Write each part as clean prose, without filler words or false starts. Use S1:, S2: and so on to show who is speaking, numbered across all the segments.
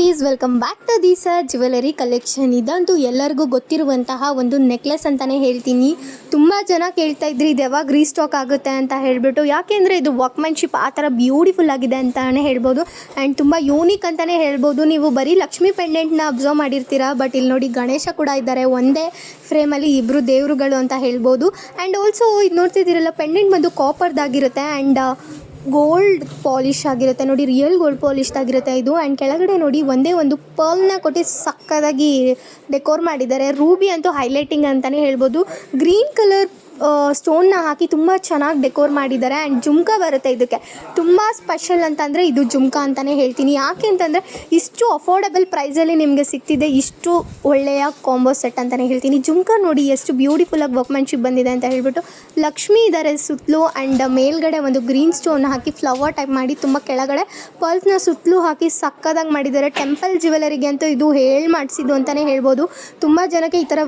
S1: Beauties welcome back to the sir jewellery collection. ಇದಂತೂ ಎಲ್ಲರಿಗೂ ಗೊತ್ತಿರುವಂತಹ ಒಂದು ನೆಕ್ಲೆಸ್ ಅಂತಲೇ ಹೇಳ್ತೀನಿ. ತುಂಬ ಜನ ಕೇಳ್ತಾ ಇದ್ರಿ ಇದು ಯಾವಾಗ ರೀಸ್ಟಾಕ್ ಆಗುತ್ತೆ ಅಂತ ಹೇಳಿಬಿಟ್ಟು. ಯಾಕೆಂದರೆ ಇದು ವರ್ಕ್ಮ್ಯಾನ್ಶಿಪ್ ಆ ಥರ ಬ್ಯೂಟಿಫುಲ್ ಆಗಿದೆ ಅಂತಲೇ ಹೇಳ್ಬೋದು. ಆ್ಯಂಡ್ ತುಂಬ ಯೂನಿಕ್ ಅಂತಲೇ ಹೇಳ್ಬೋದು. ನೀವು ಬರೀ ಲಕ್ಷ್ಮಿ ಪೆಂಡೆಂಟ್ನ ಅಬ್ಸರ್ವ್ ಮಾಡಿರ್ತೀರಾ, ಬಟ್ ಇಲ್ಲಿ ನೋಡಿ ಗಣೇಶ ಕೂಡ ಇದ್ದಾರೆ. ಒಂದೇ ಫ್ರೇಮಲ್ಲಿ ಇಬ್ಬರು ದೇವರುಗಳು ಅಂತ ಹೇಳ್ಬೋದು. ಆ್ಯಂಡ್ ಆಲ್ಸೋ ಇದು ನೋಡ್ತಿದ್ದೀರಲ್ಲ, ಪೆಂಡೆಂಟ್ ಬಂದು ಕಾಪರ್ದಾಗಿರುತ್ತೆ ಆ್ಯಂಡ್ ಗೋಲ್ಡ್ ಪಾಲಿಶ್ ಆಗಿರುತ್ತೆ ನೋಡಿ, ರಿಯಲ್ ಗೋಲ್ಡ್ ಪಾಲಿಶ್ ಆಗಿರುತ್ತೆ ಇದು. ಆ್ಯಂಡ್ ಕೆಳಗಡೆ ನೋಡಿ ಒಂದೇ ಒಂದು ಪರ್ಲ್ನ ಕೊಟ್ಟು ಸಕ್ಕದಾಗಿ ಡೆಕೋರ್ ಮಾಡಿದ್ದಾರೆ. ರೂಬಿ ಅಂತೂ ಹೈಲೈಟಿಂಗ್ ಅಂತಲೇ ಹೇಳ್ಬೋದು. ಗ್ರೀನ್ ಕಲರ್ ಸ್ಟೋನ್ನ ಹಾಕಿ ತುಂಬ ಚೆನ್ನಾಗಿ ಡೆಕೋರ್ ಮಾಡಿದ್ದಾರೆ. ಆ್ಯಂಡ್ ಜುಮ್ಕಾ ಬರುತ್ತೆ ಇದಕ್ಕೆ. ತುಂಬ ಸ್ಪೆಷಲ್ ಅಂತಂದರೆ ಇದು ಜುಮ್ಕಾ ಅಂತಲೇ ಹೇಳ್ತೀನಿ. ಯಾಕೆ ಅಂತಂದರೆ ಇಷ್ಟು ಅಫೋರ್ಡಬಲ್ ಪ್ರೈಸಲ್ಲಿ ನಿಮಗೆ ಸಿಗ್ತಿದೆ, ಇಷ್ಟು ಒಳ್ಳೆಯ ಕಾಂಬೋ ಸೆಟ್ ಅಂತಲೇ ಹೇಳ್ತೀನಿ. ಜುಮ್ಕಾ ನೋಡಿ ಎಷ್ಟು ಬ್ಯೂಟಿಫುಲ್ಲಾಗಿ ವರ್ಕ್ಮ್ಯಾನ್ಶಿಪ್ ಬಂದಿದೆ ಅಂತ ಹೇಳ್ಬಿಟ್ಟು. ಲಕ್ಷ್ಮಿ ಇದ್ದಾರೆ ಸುತ್ತಲೂ, ಆ್ಯಂಡ್ ಮೇಲ್ಗಡೆ ಒಂದು ಗ್ರೀನ್ ಸ್ಟೋನ್ ಹಾಕಿ ಫ್ಲವರ್ ಟೈಪ್ ಮಾಡಿ ತುಂಬ ಕೆಳಗಡೆ ಪಲ್ಸ್ನ ಸುತ್ತಲೂ ಹಾಕಿ ಸಕ್ಕದಾಗಿ ಮಾಡಿದ್ದಾರೆ. ಟೆಂಪಲ್ ಜ್ಯುವೆಲರಿಗೆ ಅಂತೂ ಇದು ಮಾಡಿಸಿದ್ದು ಅಂತಲೇ ಹೇಳ್ಬೋದು. ತುಂಬ ಜನಕ್ಕೆ ಈ ಥರ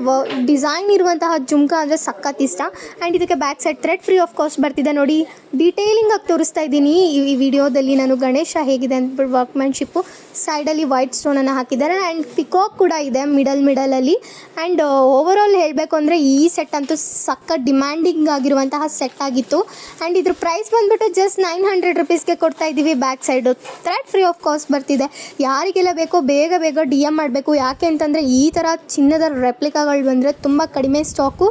S1: ಡಿಸೈನ್ ಇರುವಂತಹ ಜುಮ್ಕಾ ಅಂದರೆ ಸಖತ್ ಇಷ್ಟ. ಆ್ಯಂಡ್ ಇದಕ್ಕೆ back side thread free of cost ಬರ್ತಿದೆ ನೋಡಿ. ಡೀಟೇಲಿಂಗ್ ಆಗಿ ತೋರಿಸ್ತಾ ಇದ್ದೀನಿ ಈ ವಿಡಿಯೋದಲ್ಲಿ ನಾನು. ಗಣೇಶ ಹೇಗಿದೆ ಅಂತ ವರ್ಕ್ಮ್ಯಾನ್ಶಿಪ್ಪು ಸೈಡಲ್ಲಿ ವೈಟ್ ಸ್ಟೋನನ್ನು ಹಾಕಿದ್ದಾರೆ. ಆ್ಯಂಡ್ ಪಿಕಾಕ್ ಕೂಡ ಇದೆ ಮಿಡಲಲ್ಲಿ. ಆ್ಯಂಡ್ ಓವರಾಲ್ ಹೇಳಬೇಕು ಅಂದರೆ ಈ ಸೆಟ್ ಅಂತೂ ಸಖತ್ ಡಿಮ್ಯಾಂಡಿಂಗ್ ಆಗಿರುವಂತಹ ಸೆಟ್ ಆಗಿತ್ತು. ಆ್ಯಂಡ್ ಇದ್ರ ಪ್ರೈಸ್ ಬಂದುಬಿಟ್ಟು ಜಸ್ಟ್ 900 ರುಪೀಸ್ಗೆ ಕೊಡ್ತಾ ಇದ್ದೀವಿ. Back side thread free of cost ಬರ್ತಿದೆ. ಯಾರಿಗೆಲ್ಲ ಬೇಕೋ ಬೇಗ ಡಿ ಎಮ್ ಮಾಡಬೇಕು. ಯಾಕೆ ಅಂತಂದರೆ ಈ ಥರ ಚಿನ್ನದ ರೆಪ್ಲಿಕಾಗಳು ಬಂದರೆ ತುಂಬ ಕಡಿಮೆ ಸ್ಟಾಕು,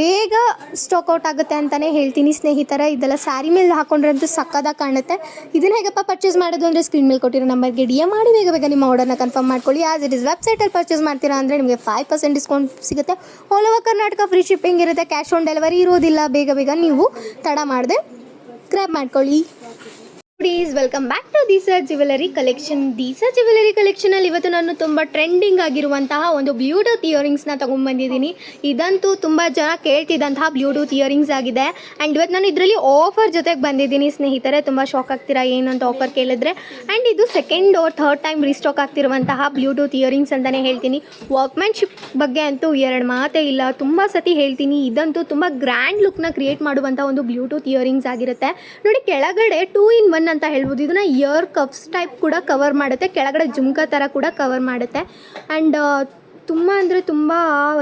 S1: ಬೇಗ ಸ್ಟಾಕ್ ಔಟ್ ಆಗುತ್ತೆ ಅಂತಲೇ ಹೇಳ್ತೀನಿ ಸ್ನೇಹಿತರ. ಇದೆಲ್ಲ ಸ್ಯಾರಿ ಮೇಲೆ ಹಾಕೊಂಡ್ರೆ ಅಂತೂ ಸಕ್ಕದಾಗಿ ಕಾಣುತ್ತೆ. ಇದನ್ನು ಹೇಗಪ್ಪ ಪರ್ಚೇಸ್ ಮಾಡೋದು ಅಂದರೆ ಸ್ಕ್ರೀನ್ ಮೇಲೆ ಕೊಟ್ಟಿರೋ ನಂಬರ್ಗೆ ಡಿ ಎಮ್ ಮಾಡಿ ಬೇಗ ನಿಮ್ಮ ಆರ್ಡರ್ನ ಕನ್ಫರ್ಮ್ ಮಾಡ್ಕೊಳ್ಳಿ. ಆಸ್ ಇಟ್ ಇಸ್ ವೆಬ್ಸೈಟಲ್ಲಿ ಪರ್ಚೇಸ್ ಮಾಡ್ತೀರಾ ಅಂದರೆ ನಿಮಗೆ 5% ಡಿಸ್ಕೌಂಟ್ ಸಿಗುತ್ತೆ. All over Karnataka free shipping ಇರುತ್ತೆ. ಕ್ಯಾಶ್ ಆನ್ ಡೆಲಿವರಿ ಇರೋದಿಲ್ಲ. ಬೇಗ ನೀವು ತಡ ಮಾಡದೆ ಗ್ರ್ಯಾಬ್ ಮಾಡ್ಕೊಳ್ಳಿ. Please welcome back to the sir jewellery collection. The sir jewellery ಕಲೆಕ್ಷನಲ್ಲಿ ಇವತ್ತು ನಾನು ತುಂಬ ಟ್ರೆಂಡಿಂಗ್ ಆಗಿರುವಂತಹ ಒಂದು ಬ್ಲೂಟೂತ್ ಇಯರಿಂಗ್ಸ್ನ ತೊಗೊಂಡ್ಬಂದಿದ್ದೀನಿ. ಇದಂತೂ ತುಂಬ ಜನ ಕೇಳ್ತಿದ್ದಂತಹ ಬ್ಲೂಟೂತ್ ಇಯರಿಂಗ್ಸ್ ಆಗಿದೆ. ಆ್ಯಂಡ್ ಇವತ್ತು ನಾನು ಇದರಲ್ಲಿ ಆಫರ್ ಜೊತೆಗೆ ಬಂದಿದ್ದೀನಿ ಸ್ನೇಹಿತರೆ. ತುಂಬ ಶಾಕ್ ಆಗ್ತೀರಾ ಏನಂತ ಆಫರ್ ಕೇಳಿದ್ರೆ. ಆ್ಯಂಡ್ ಇದು second or third time restock ಆಗ್ತಿರುವಂತಹ ಬ್ಲೂಟೂತ್ ಇಯರಿಂಗ್ಸ್ ಅಂತಲೇ ಹೇಳ್ತೀನಿ. ವರ್ಕ್ಮ್ಯಾನ್ಶಿಪ್ ಬಗ್ಗೆ ಅಂತೂ ಎರಡು ಮಾತೇ ಇಲ್ಲ, ತುಂಬ ಸತಿ ಹೇಳ್ತೀನಿ. ಇದಂತೂ ತುಂಬ ಗ್ರ್ಯಾಂಡ್ ಲುಕ್ನ ಕ್ರಿಯೇಟ್ ಮಾಡುವಂಥ ಒಂದು ಬ್ಲೂಟೂತ್ ಇಯರಿಂಗ್ಸ್ ಆಗಿರುತ್ತೆ ನೋಡಿ. ಕೆಳಗಡೆ 2-in-1 ಅಂತ ಹೇಳ್ಬೋದು. ಇದನ್ನ ಇಯರ್ ಕಪ್ಸ್ ಟೈಪ್ ಕೂಡ ಕವರ್ ಮಾಡುತ್ತೆ, ಕೆಳಗಡೆ ಜುಮ್ಕಾ ಥರ ಕೂಡ ಕವರ್ ಮಾಡುತ್ತೆ. ಆ್ಯಂಡ್ ತುಂಬ ಅಂದರೆ ತುಂಬ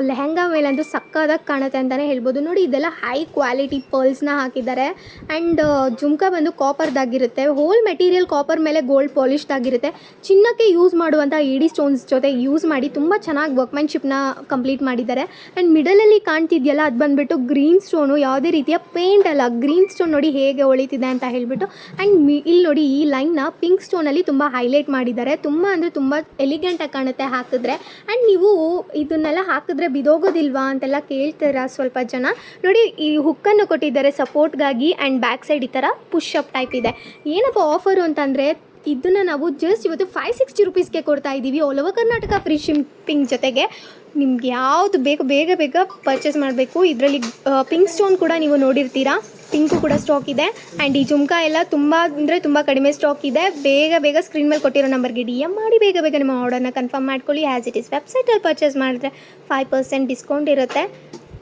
S1: ಲೆಹಂಗಾ ಮೇಲಂತೂ ಸಕ್ಕದಾಗಿ ಕಾಣುತ್ತೆ ಅಂತಲೇ ಹೇಳ್ಬೋದು. ನೋಡಿ ಇದೆಲ್ಲ ಹೈ ಕ್ವಾಲಿಟಿ ಪರ್ಲ್ಸ್ನ ಹಾಕಿದ್ದಾರೆ. ಆ್ಯಂಡ್ ಜುಮ್ಕಾ ಬಂದು ಕಾಪರ್ದಾಗಿರುತ್ತೆ. ಹೋಲ್ ಮೆಟೀರಿಯಲ್ ಕಾಪರ್ ಮೇಲೆ ಗೋಲ್ಡ್ ಪಾಲಿಶ್ದಾಗಿರುತ್ತೆ. ಚಿನ್ನಕ್ಕೆ ಯೂಸ್ ಮಾಡುವಂಥ ಇಡಿ ಸ್ಟೋನ್ಸ್ ಜೊತೆ ಯೂಸ್ ಮಾಡಿ ತುಂಬ ಚೆನ್ನಾಗಿ ವರ್ಕ್ಮ್ಯಾನ್ಶಿಪ್ನ ಕಂಪ್ಲೀಟ್ ಮಾಡಿದ್ದಾರೆ. ಆ್ಯಂಡ್ ಮಿಡಲಲ್ಲಿ ಕಾಣ್ತಿದೆಯಲ್ಲ, ಅದು ಬಂದುಬಿಟ್ಟು ಗ್ರೀನ್ ಸ್ಟೋನು, ಯಾವುದೇ ರೀತಿಯ ಪೇಂಟ್ ಅಲ್ಲ, ಗ್ರೀನ್ ಸ್ಟೋನ್ ನೋಡಿ ಹೇಗೆ ಹೊಳಿತಿದೆ ಅಂತ ಹೇಳ್ಬಿಟ್ಟು. ಆ್ಯಂಡ್ ಇಲ್ಲಿ ನೋಡಿ ಈ ಲೈನ್ನ ಪಿಂಕ್ ಸ್ಟೋನಲ್ಲಿ ತುಂಬ ಹೈಲೈಟ್ ಮಾಡಿದ್ದಾರೆ. ತುಂಬ ಅಂದರೆ ತುಂಬ ಎಲಿಗೆಂಟಾಗಿ ಕಾಣುತ್ತೆ ಹಾಕಿದ್ರೆ. ಆ್ಯಂಡ್ ನೀವು ಇದನ್ನೆಲ್ಲ ಹಾಕಿದ್ರೆ ಬಿದೋಗೋದಿಲ್ವಾ ಅಂತೆಲ್ಲ ಕೇಳ್ತೀರಾ ಸ್ವಲ್ಪ ಜನ. ನೋಡಿ ಈ ಹುಕ್ಕನ್ನು ಕೊಟ್ಟಿದ್ದಾರೆ ಸಪೋರ್ಟ್ಗಾಗಿ. ಆ್ಯಂಡ್ ಬ್ಯಾಕ್ ಸೈಡ್ ಈ ಥರ ಪುಷ್ ಅಪ್ ಟೈಪ್ ಇದೆ. ಏನಪ್ಪ ಆಫರು ಅಂತಂದರೆ ಇದನ್ನು ನಾವು ಜಸ್ಟ್ ಇವತ್ತು 560 ರುಪೀಸ್ಗೆ ಕೊಡ್ತಾ ಇದ್ದೀವಿ. All over Karnataka free shipping ಜೊತೆಗೆ. ನಿಮ್ಗೆ ಯಾವುದು ಬೇಕು ಬೇಗ ಪರ್ಚೇಸ್ ಮಾಡಬೇಕು. ಇದರಲ್ಲಿ ಪಿಂಕ್ ಸ್ಟೋನ್ ಕೂಡ ನೀವು ನೋಡಿರ್ತೀರಾ, ಪಿಂಕು ಕೂಡ ಸ್ಟಾಕ್ ಇದೆ. ಆ್ಯಂಡ್ ಈ ಜುಮ್ಕಾ ಎಲ್ಲ ತುಂಬ ಅಂದರೆ ತುಂಬ ಕಡಿಮೆ ಸ್ಟಾಕ್ ಇದೆ. ಬೇಗ ಸ್ಕ್ರೀನ್ ಮೇಲೆ ಕೊಟ್ಟಿರೋ ನಂಬರ್ಗೆ ಡಿ ಎಮ್ ಮಾಡಿ ಬೇಗ ನಿಮ್ಮ ಆರ್ಡರ್ನ ಕನ್ಫರ್ಮ್ ಮಾಡ್ಕೊಳ್ಳಿ. ಆ್ಯಸ್ ಇಟ್ ಇಸ್ ವೆಬ್ಸೈಟಲ್ಲಿ ಪರ್ಚೇಸ್ ಮಾಡಿದ್ರೆ 5% ಡಿಸ್ಕೌಂಟ್ ಇರುತ್ತೆ.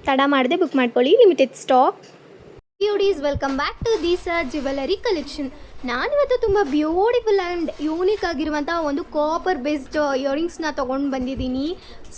S1: ತಡ ಮಾಡದೆ ಬುಕ್ ಮಾಡ್ಕೊಳ್ಳಿ, limited stock. Beauties welcome back to the sir jewellery collection. ನಾನಿವತ್ತು ತುಂಬ ಬ್ಯೂಟಿಫುಲ್ ಆ್ಯಂಡ್ ಯೂನಿಕ್ ಆಗಿರುವಂಥ ಒಂದು ಕಾಪರ್ ಬೇಸ್ಡ್ ಇಯರಿಂಗ್ಸ್ನ ತೊಗೊಂಡು ಬಂದಿದ್ದೀನಿ.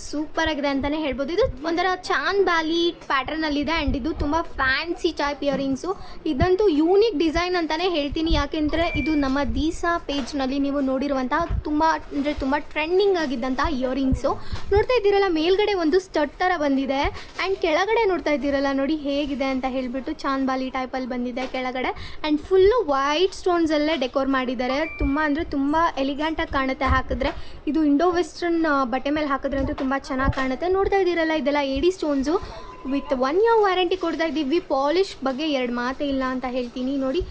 S1: ಸೂಪರ್ ಆಗಿದೆ ಅಂತಲೇ ಹೇಳ್ಬೋದು. ಇದು ಒಂಥರ ಚಾಂದ್ ಬ್ಯಾಲಿ ಪ್ಯಾಟ್ರನಲ್ಲಿದೆ. ಆ್ಯಂಡ್ ಇದು ತುಂಬ ಫ್ಯಾನ್ಸಿ ಟೈಪ್ ಇಯರಿಂಗ್ಸು. ಇದಂತೂ ಯೂನಿಕ್ ಡಿಸೈನ್ ಅಂತಲೇ ಹೇಳ್ತೀನಿ. ಯಾಕೆಂದರೆ ಇದು ನಮ್ಮ ದೀಸಾ ಪೇಜ್ನಲ್ಲಿ ನೀವು ನೋಡಿರುವಂತಹ ತುಂಬ ಟ್ರೆಂಡಿಂಗ್ ಆಗಿದ್ದಂತಹ ಇಯರಿಂಗ್ಸು. ನೋಡ್ತಾ ಇದ್ದೀರಲ್ಲ, ಮೇಲ್ಗಡೆ ಒಂದು ಸ್ಟಡ್ ಥರ ಬಂದಿದೆ. ಆ್ಯಂಡ್ ಕೆಳಗಡೆ ನೋಡ್ತಾ ಇದ್ದೀರಲ್ಲ ನೋಡಿ ಹೇಗಿದೆ ಅಂತ ಹೇಳಿಬಿಟ್ಟು, ಚಾಂದ್ ಬಾಲಿ ಟೈಪಲ್ಲಿ ಬಂದಿದೆ ಕೆಳಗಡೆ. ಆ್ಯಂಡ್ ಫುಲ್ಲು ವೈಟ್ ಸ್ಟೋನ್ಸಲ್ಲೇ ಡೆಕೋರ್ ಮಾಡಿದ್ದಾರೆ. ತುಂಬ ಅಂದರೆ ತುಂಬ ಎಲಿಗೆಂಟಾಗಿ ಕಾಣುತ್ತೆ ಹಾಕಿದ್ರೆ. ಇದು ಇಂಡೋ ವೆಸ್ಟರ್ನ್ ಬಟ್ಟೆ ಮೇಲೆ ಹಾಕಿದ್ರೆ ಅಂತೂ ತುಂಬ ಚೆನ್ನಾಗಿ ಕಾಣುತ್ತೆ. ನೋಡ್ತಾ ಇದ್ದೀರಲ್ಲ, ಇದೆಲ್ಲ ಎಡಿ ಸ್ಟೋನ್ಸು ವಿತ್ 1 year ವಾರಂಟಿ ಕೊಡ್ತಾ ಇದ್ದೀವಿ. ಪಾಲಿಶ್ ಬಗ್ಗೆ ಎರಡು ಮಾತೇ ಇಲ್ಲ ಅಂತ ಹೇಳ್ತೀನಿ. ನೋಡಿ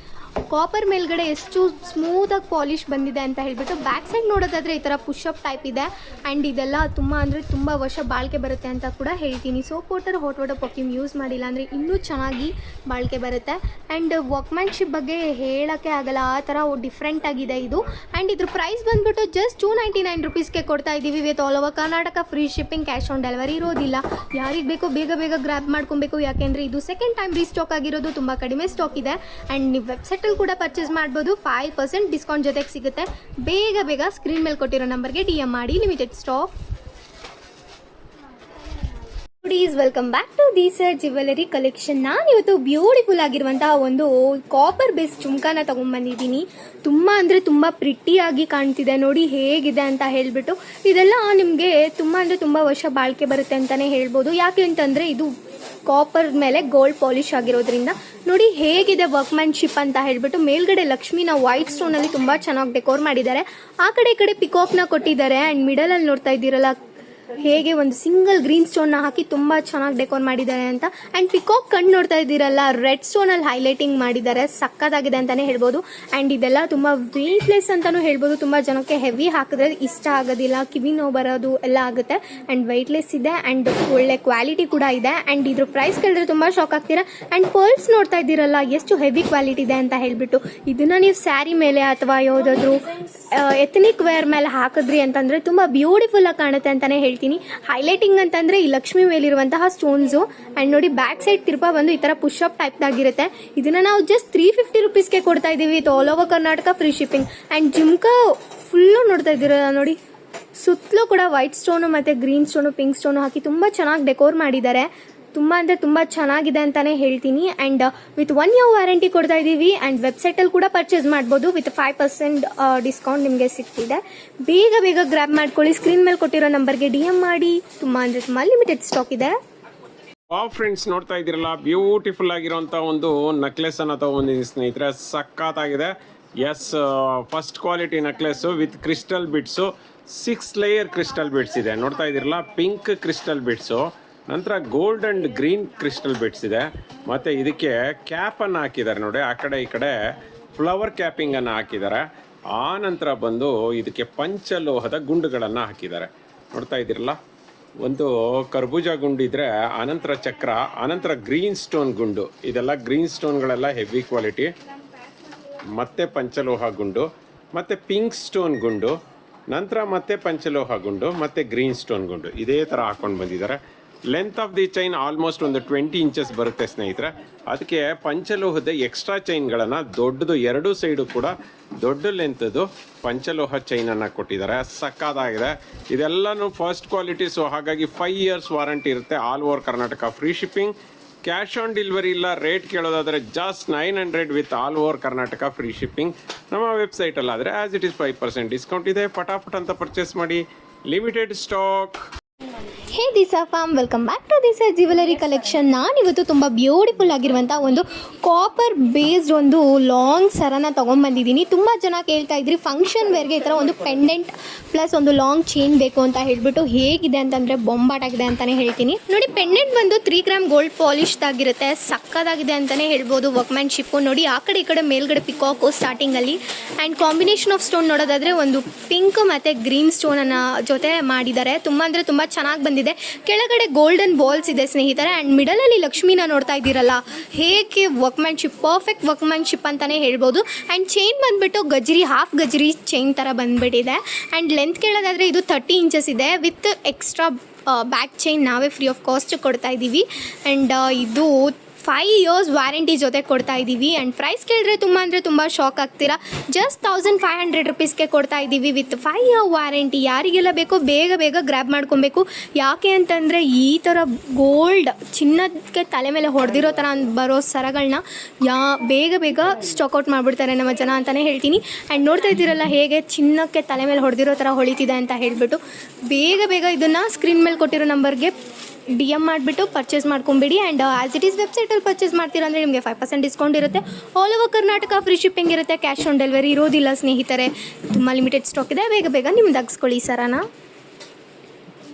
S1: ಕಾಪರ್ ಮೇಲ್ಗಡೆ ಎಷ್ಟು ಸ್ಮೂತಾಗಿ ಪಾಲಿಶ್ ಬಂದಿದೆ ಅಂತ ಹೇಳ್ಬಿಟ್ಟು. ಬ್ಯಾಕ್ ಸೈಡ್ ನೋಡೋದಾದರೆ ಈ ಥರ ಪುಷಪ್ ಟೈಪ್ ಇದೆ. ಆ್ಯಂಡ್ ಇದೆಲ್ಲ ತುಂಬ ಅಂದರೆ ತುಂಬ ವರ್ಷ ಬಾಳಿಕೆ ಬರುತ್ತೆ ಅಂತ ಕೂಡ ಹೇಳ್ತೀನಿ. Soap water hot water perfume use ಮಾಡಿಲ್ಲ ಅಂದರೆ ಇನ್ನೂ ಚೆನ್ನಾಗಿ ಬಾಳಿಕೆ ಬರುತ್ತೆ. ಆ್ಯಂಡ್ ವರ್ಕ್ಮ್ಯಾನ್ಶಿಪ್ ಬಗ್ಗೆ ಹೇಳೋಕ್ಕೆ ಆಗಲ್ಲ, ಆ ಥರ ಡಿಫ್ರೆಂಟ್ ಆಗಿದೆ ಇದು. ಆ್ಯಂಡ್ ಇದ್ರ ಪ್ರೈಸ್ ಬಂದುಬಿಟ್ಟು ಜಸ್ಟ್ 299 ರುಪೀಸ್ಗೆ ಕೊಡ್ತಾ ಇದ್ದೀವಿ. With all over Karnataka free shipping, cash on delivery ಇರೋದಿಲ್ಲ. ಯಾರಿಗೆ ಬೇಕೋ ಬೇಗ ಗ್ರ್ಯಾಬ್ ಮಾಡ್ಕೊಬೇಕು. ಯಾಕೆಂದರೆ ಇದು ಸೆಕೆಂಡ್ ಟೈಮ್ ರೀಸ್ಟಾಕ್ ಆಗಿರೋದು, ತುಂಬ ಕಡಿಮೆ ಸ್ಟಾಕ್ ಇದೆ. ಆ್ಯಂಡ್ ನೀವು ವೆಬ್ಸೈಟ್ ವೆಬ್ಸೈಟಲ್ಲಿ ಕೂಡ ಪರ್ಚೇಸ್ ಮಾಡ್ಬೋದು. 5% ಡಿಸ್ಕೌಂಟ್ ಜೊತೆಗೆ ಸಿಗುತ್ತೆ. ಬೇಗ ಬೇಗ ಸ್ಕ್ರೀನ್ ಮೇಲೆ ಕೊಟ್ಟಿರೋ ನಂಬರ್ಗೆ DM ಮಾಡಿ. Limited stock. Please welcome back to Disa jewellery collection. ನಾನು ಇವತ್ತು ಬ್ಯೂಟಿಫುಲ್ ಆಗಿರುವಂತಹ ಒಂದು ಕಾಪರ್ ಬೇಸ್ ಚುಮ್ಕಾನ ತಗೊಂಡ್ಬಂದಿದ್ದೀನಿ. ತುಂಬ ಅಂದರೆ ತುಂಬ ಪ್ರಿಟ್ಟಿಯಾಗಿ ಕಾಣ್ತಿದೆ ನೋಡಿ ಹೇಗಿದೆ ಅಂತ ಹೇಳಿಬಿಟ್ಟು. ಇದೆಲ್ಲ ನಿಮಗೆ ತುಂಬ ಅಂದರೆ ತುಂಬ ವರ್ಷ ಬಾಳಿಕೆ ಬರುತ್ತೆ ಅಂತಲೇ ಹೇಳ್ಬೋದು. ಯಾಕೆ ಅಂತಂದರೆ ಇದು ಕಾಪರ್ ಮೇಲೆ ಗೋಲ್ಡ್ ಪಾಲಿಶ್ ಆಗಿರೋದ್ರಿಂದ. ನೋಡಿ ಹೇಗಿದೆ ವರ್ಕ್ಮ್ಯಾನ್ಶಿಪ್ ಅಂತ ಹೇಳ್ಬಿಟ್ಟು. ಮೇಲ್ಗಡೆ ಲಕ್ಷ್ಮಿನ ವೈಟ್ ಸ್ಟೋನಲ್ಲಿ ತುಂಬ ಚೆನ್ನಾಗಿ ಡೆಕೋರ್ ಮಾಡಿದ್ದಾರೆ. ಆ ಕಡೆ ಈ ಕಡೆ ಪಿಕಾಕ್ನ ಕೊಟ್ಟಿದ್ದಾರೆ. ಆ್ಯಂಡ್ ಮಿಡಲಲ್ಲಿ ನೋಡ್ತಾ ಇದ್ದೀರಲ್ಲ ಹೇಗೆ ಒಂದು ಸಿಂಗಲ್ ಗ್ರೀನ್ ಸ್ಟೋನ್ನ ಹಾಕಿ ತುಂಬ ಚೆನ್ನಾಗಿ ಡೆಕೋರ್ ಮಾಡಿದ್ದಾರೆ ಅಂತ. ಆ್ಯಂಡ್ ಪಿಕಾಕ್ ಕಣ್ಣು ನೋಡ್ತಾ ಇದ್ದೀರಲ್ಲ ರೆಡ್ ಸ್ಟೋನಲ್ಲಿ ಹೈಲೈಟಿಂಗ್ ಮಾಡಿದ್ದಾರೆ. ಸಕ್ಕತ್ತಾಗಿದೆ ಅಂತಲೇ ಹೇಳ್ಬೋದು. ಆ್ಯಂಡ್ ಇದೆಲ್ಲ ತುಂಬ ವೆಯ್ಟ್ಲೆಸ್ ಅಂತಲೂ ಹೇಳ್ಬೋದು. ತುಂಬ ಜನಕ್ಕೆ ಹೆವಿ ಹಾಕಿದ್ರೆ ಇಷ್ಟ ಆಗೋದಿಲ್ಲ, ಕಿವಿ ನೋವು ಬರೋದು ಎಲ್ಲ ಆಗುತ್ತೆ. ಆ್ಯಂಡ್ ವೆಯ್ಟ್ಲೆಸ್ ಇದೆ ಆ್ಯಂಡ್ ಒಳ್ಳೆ ಕ್ವಾಲಿಟಿ ಕೂಡ ಇದೆ. ಆ್ಯಂಡ್ ಇದ್ರ ಪ್ರೈಸ್ ಕೇಳಿದ್ರೆ ತುಂಬ ಶಾಕ್ ಆಗ್ತೀರಾ. ಆ್ಯಂಡ್ ಪರ್ಲ್ಸ್ ನೋಡ್ತಾ ಇದ್ದೀರಲ್ಲ ಎಷ್ಟು ಹೆವಿ ಕ್ವಾಲಿಟಿ ಇದೆ ಅಂತ ಹೇಳ್ಬಿಟ್ಟು. ಇದನ್ನು ನೀವು ಸ್ಯಾರಿ ಮೇಲೆ ಅಥವಾ ಯಾವುದಾದ್ರೂ ಎಥನಿಕ್ ವೇರ್ ಮೇಲೆ ಹಾಕಿದ್ರಿ ಅಂತಂದರೆ ತುಂಬ ಬ್ಯೂಟಿಫುಲ್ಲಾಗಿ ಕಾಣುತ್ತೆ ಅಂತಲೇ ಹೇಳ್ತೀನಿ. ಹೈಲೈಟಿಂಗ್ ಅಂತಂದ್ರೆ ಈ ಲಕ್ಷ್ಮಿ ಮೇಲಿರುವಂತಹ ಸ್ಟೋನ್ಸು. ಅಂಡ್ ನೋಡಿ ಬ್ಯಾಕ್ ಸೈಡ್ ತಿರ್ಪ ಬಂದು ಈ ತರ ಪುಷ್ ಅಪ್ ಟೈಪ್ ಆಗಿರುತ್ತೆ. ಇದನ್ನ ನಾವು ಜಸ್ಟ್ 350 ರುಪೀಸ್ಗೆ ಕೊಡ್ತಾ ಇದೀವಿ with all over Karnataka free shipping. And jhumka full ನೋಡ್ತಾ ಇದ್ದೀರ ನೋಡಿ, ಸುತ್ತಲೂ ಕೂಡ ವೈಟ್ ಸ್ಟೋನು ಮತ್ತೆ ಗ್ರೀನ್ ಸ್ಟೋನು ಪಿಂಕ್ ಸ್ಟೋನು ಹಾಕಿ ತುಂಬಾ ಚೆನ್ನಾಗಿ ಡೆಕೋರ್ ಮಾಡಿದ್ದಾರೆ. ತುಂಬ ಅಂದರೆ ತುಂಬ ಚೆನ್ನಾಗಿದೆ ಅಂತಲೇ ಹೇಳ್ತೀನಿ. ಆ್ಯಂಡ್ ವಿತ್ 1 year ವ್ಯಾರಂಟಿ ಕೊಡ್ತಾ ಇದ್ದೀವಿ. ಆ್ಯಂಡ್ ವೆಬ್ಸೈಟಲ್ಲಿ ಕೂಡ ಪರ್ಚೇಸ್ ಮಾಡ್ಬೋದು ವಿತ್ 5% ಡಿಸ್ಕೌಂಟ್ ನಿಮಗೆ ಸಿಗ್ತಿದೆ. ಬೇಗ ಬೇಗ ಗ್ರ್ಯಾಬ್ ಮಾಡ್ಕೊಳ್ಳಿ. ಸ್ಕ್ರೀನ್ ಮೇಲೆ ಕೊಟ್ಟಿರೋ ನಂಬರ್ಗೆ DM ಮಾಡಿ. ತುಂಬ ಅಂದರೆ ತುಂಬ ಲಿಮಿಟೆಡ್ ಸ್ಟಾಕ್ ಇದೆ.
S2: ಫ್ರೆಂಡ್ಸ್ ನೋಡ್ತಾ ಇದ್ದೀರಲ್ಲ ಬ್ಯೂಟಿಫುಲ್ ಆಗಿರೋಂಥ ಒಂದು ನೆಕ್ಲೆಸ್ ಅನ್ನು ತಗೊಂಡಿದ್ದೀನಿ ಸ್ನೇಹಿತರೆ. ಸಖತ್ತಾಗಿದೆ. Yes, first quality necklace with crystal beads. 6 layer crystal beads ಇದೆ ನೋಡ್ತಾ ಇದ್ದೀರಲ್ಲ. ಪಿಂಕ್ ಕ್ರಿಸ್ಟಲ್ ಬಿಡ್ಸು, ನಂತರ gold and green crystal beads ಇದೆ. ಮತ್ತು ಇದಕ್ಕೆ ಕ್ಯಾಪನ್ನು ಹಾಕಿದ್ದಾರೆ ನೋಡಿ, ಆ ಕಡೆ ಈ ಕಡೆ ಫ್ಲವರ್ ಕ್ಯಾಪಿಂಗನ್ನು ಹಾಕಿದ್ದಾರೆ. ಆ ನಂತರ ಬಂದು ಇದಕ್ಕೆ ಪಂಚಲೋಹದ ಗುಂಡುಗಳನ್ನು ಹಾಕಿದ್ದಾರೆ ನೋಡ್ತಾ ಇದ್ದೀರಲ್ಲ. ಒಂದು ಕರ್ಬೂಜ ಗುಂಡಿದ್ರೆ, ಆನಂತರ ಚಕ್ರ, ಆನಂತರ ಗ್ರೀನ್ ಸ್ಟೋನ್ ಗುಂಡು. ಇದೆಲ್ಲ ಗ್ರೀನ್ ಸ್ಟೋನ್ಗಳೆಲ್ಲ ಹೆವಿ ಕ್ವಾಲಿಟಿ. ಮತ್ತೆ ಪಂಚಲೋಹ ಗುಂಡು, ಮತ್ತು ಪಿಂಕ್ ಸ್ಟೋನ್ ಗುಂಡು, ನಂತರ ಮತ್ತೆ ಪಂಚಲೋಹ ಗುಂಡು, ಮತ್ತು ಗ್ರೀನ್ ಸ್ಟೋನ್ ಗುಂಡು. ಇದೇ ಥರ ಹಾಕ್ಕೊಂಡು ಬಂದಿದ್ದಾರೆ. Length of the chain almost ಒಂದು 20 ಇಂಚಸ್ ಬರುತ್ತೆ ಸ್ನೇಹಿತರೆ. ಅದಕ್ಕೆ ಪಂಚಲೋಹದ ಎಕ್ಸ್ಟ್ರಾ ಚೈನ್ಗಳನ್ನು ದೊಡ್ಡದು, ಎರಡೂ ಸೈಡು ಕೂಡ ದೊಡ್ಡ ಲೆಂತದ್ದು ಪಂಚಲೋಹ ಚೈನನ್ನು ಕೊಟ್ಟಿದ್ದಾರೆ. ಸಕ್ಕತ್ತಾಗಿದೆ. ಇದೆಲ್ಲನೂ ಫಸ್ಟ್ ಕ್ವಾಲಿಟಿ. ಸೊ ಹಾಗಾಗಿ 5 years ವಾರಂಟಿ ಇರುತ್ತೆ. All over Karnataka free shipping. Cash on delivery ಇಲ್ಲ. ರೇಟ್ ಕೇಳೋದಾದರೆ just 900 with all over Karnataka free shipping. ನಮ್ಮ ವೆಬ್ಸೈಟಲ್ಲಾದರೆ ಆ್ಯಸ್ ಇಟ್ ಈಸ್ 5% ಡಿಸ್ಕೌಂಟ್ ಇದೆ. ಫಟಾಫಟ್ ಅಂತ ಪರ್ಚೇಸ್ ಮಾಡಿ. Limited stock.
S1: Hey Disa fam, welcome back to Disa jewellery collection. ನಾನಿವತ್ತು ತುಂಬ ಬ್ಯೂಟಿಫುಲ್ ಆಗಿರುವಂಥ ಒಂದು ಕಾಪರ್ ಬೇಸ್ಡ್ ಒಂದು ಲಾಂಗ್ ಸರನ ತೊಗೊಂಬಂದಿದ್ದೀನಿ. ತುಂಬ ಜನ ಕೇಳ್ತಾ ಇದ್ರಿ ಫಂಕ್ಷನ್ ವೇರ್ಗೆ ಈ ಥರ ಒಂದು ಪೆಂಡೆಂಟ್ ಪ್ಲಸ್ ಒಂದು ಲಾಂಗ್ ಚೈನ್ ಬೇಕು ಅಂತ ಹೇಳ್ಬಿಟ್ಟು. ಹೇಗಿದೆ ಅಂತಂದರೆ ಬೊಂಬಾಟಾಗಿದೆ ಅಂತಲೇ ಹೇಳ್ತೀನಿ. ನೋಡಿ ಪೆಂಡೆಂಟ್ ಬಂದು 3 ಗ್ರಾಮ್ ಗೋಲ್ಡ್ ಪಾಲಿಶ್ದಾಗಿರುತ್ತೆ. ಸಕ್ಕದಾಗಿದೆ ಅಂತಲೇ ಹೇಳ್ಬೋದು. ವರ್ಕ್ಮ್ಯಾನ್ಶಿಪ್ಪು ನೋಡಿ, ಆ ಕಡೆ ಈ ಕಡೆ ಮೇಲ್ಗಡೆ ಪಿಕಾಕು ಸ್ಟಾರ್ಟಿಂಗಲ್ಲಿ. ಆ್ಯಂಡ್ ಕಾಂಬಿನೇಷನ್ ಆಫ್ ಸ್ಟೋನ್ ನೋಡೋದಾದರೆ ಒಂದು ಪಿಂಕ್ ಮತ್ತು ಗ್ರೀನ್ ಸ್ಟೋನನ್ನು ಜೊತೆ ಮಾಡಿದ್ದಾರೆ. ತುಂಬ ಅಂದರೆ ತುಂಬ ಚೆನ್ನಾಗಿ ಬಂದಿದೆ. ಕೆಳಗಡೆ ಗೋಲ್ಡನ್ ಬಾಲ್ಸ್ ಇದೆ ಸ್ನೇಹಿತರೆ. ಆ್ಯಂಡ್ ಮಿಡಲಲ್ಲಿ ಲಕ್ಷ್ಮಿನ ನೋಡ್ತಾ ಇದ್ದೀರಲ್ಲ, ಹೇಗೆ ವರ್ಕ್ಮ್ಯಾನ್ಶಿಪ್, ಪರ್ಫೆಕ್ಟ್ ವರ್ಕ್ಮ್ಯಾನ್ಶಿಪ್ ಅಂತಲೇ ಹೇಳ್ಬೋದು. ಆ್ಯಂಡ್ ಚೈನ್ ಬಂದುಬಿಟ್ಟು ಗಜ್ರಿ, ಹಾಫ್ ಗಜ್ರಿ ಚೈನ್ ಥರ ಬಂದುಬಿಟ್ಟಿದೆ. ಆ್ಯಂಡ್ ಲೆಂತ್ ಕೇಳೋದಾದರೆ ಇದು 30 ಇಂಚಸ್ ಇದೆ ವಿತ್ ಎಕ್ಸ್ಟ್ರಾ ಬ್ಯಾಕ್ ಚೈನ್ ನಾವೇ ಫ್ರೀ ಆಫ್ ಕಾಸ್ಟ್ ಕೊಡ್ತಾ ಇದ್ದೀವಿ. ಆ್ಯಂಡ್ ಇದು 5 years ವ್ಯಾರಂಟಿ ಜೊತೆ ಕೊಡ್ತಾ ಇದ್ದೀವಿ. ಆ್ಯಂಡ್ ಪ್ರೈಸ್ ಕೇಳಿದ್ರೆ ತುಂಬ ಅಂದರೆ ತುಂಬ ಶಾಕ್ ಆಗ್ತೀರಾ. ಜಸ್ಟ್ 1500 ರುಪೀಸ್ಗೆ ಕೊಡ್ತಾ ಇದ್ದೀವಿ ವಿತ್ 5 year ವ್ಯಾರಂಟಿ. ಯಾರಿಗೆಲ್ಲ ಬೇಕೋ ಬೇಗ ಬೇಗ ಗ್ರ್ಯಾಬ್ ಮಾಡ್ಕೊಬೇಕು. ಯಾಕೆ ಅಂತಂದರೆ ಈ ಥರ ಗೋಲ್ಡ್ ಚಿನ್ನಕ್ಕೆ ತಲೆ ಮೇಲೆ ಹೊಡೆದಿರೋ ಥರ ಬರೋ ಸರಗಳನ್ನ ಬೇಗ ಬೇಗ ಸ್ಟಾಕ್ಔಟ್ ಮಾಡಿಬಿಡ್ತಾರೆ ನಮ್ಮ ಜನ ಅಂತಲೇ ಹೇಳ್ತೀನಿ. ಆ್ಯಂಡ್ ನೋಡ್ತಾ ಇದ್ದೀರಲ್ಲ ಹೇಗೆ ಚಿನ್ನಕ್ಕೆ ತಲೆ ಮೇಲೆ ಹೊಡೆದಿರೋ ಥರ ಹೊಳಿತಿದೆ ಅಂತ ಹೇಳಿಬಿಟ್ಟು. ಬೇಗ ಬೇಗ ಇದನ್ನು ಸ್ಕ್ರೀನ್ ಮೇಲೆ ಕೊಟ್ಟಿರೋ ನಂಬರ್ಗೆ DM ಮಾಡಿಬಿಟ್ಟು ಪರ್ಚೇಸ್ ಮಾಡ್ಕೊಂಬಿಡಿ. ಆ್ಯಂಡ್ ಆ್ಯಸ್ ಇಟ್ ಈಸ್ ವೆಬ್ಸೈಟಲ್ಲಿ ಪರ್ಚೇಸ್ ಮಾಡ್ತೀರಾ ಅಂದರೆ ನಿಮಗೆ 5% ಡಿಸ್ಕೌಂಟ್ ಇರುತ್ತೆ. All over Karnataka free shipping ಇರುತ್ತೆ. ಕ್ಯಾಶ್ ಆನ್ ಡೆಲಿವರಿ ಇರೋದಿಲ್ಲ ಸ್ನೇಹಿತರೆ. ತುಂಬ ಲಿಮಿಟೆಡ್ ಸ್ಟಾಕ್ ಇದೆ. ಬೇಗ ಬೇಗ ನಿಮ್ದು ಹಾಕ್ಸ್ಕೊಳ್ಳಿ ಸರನಾ.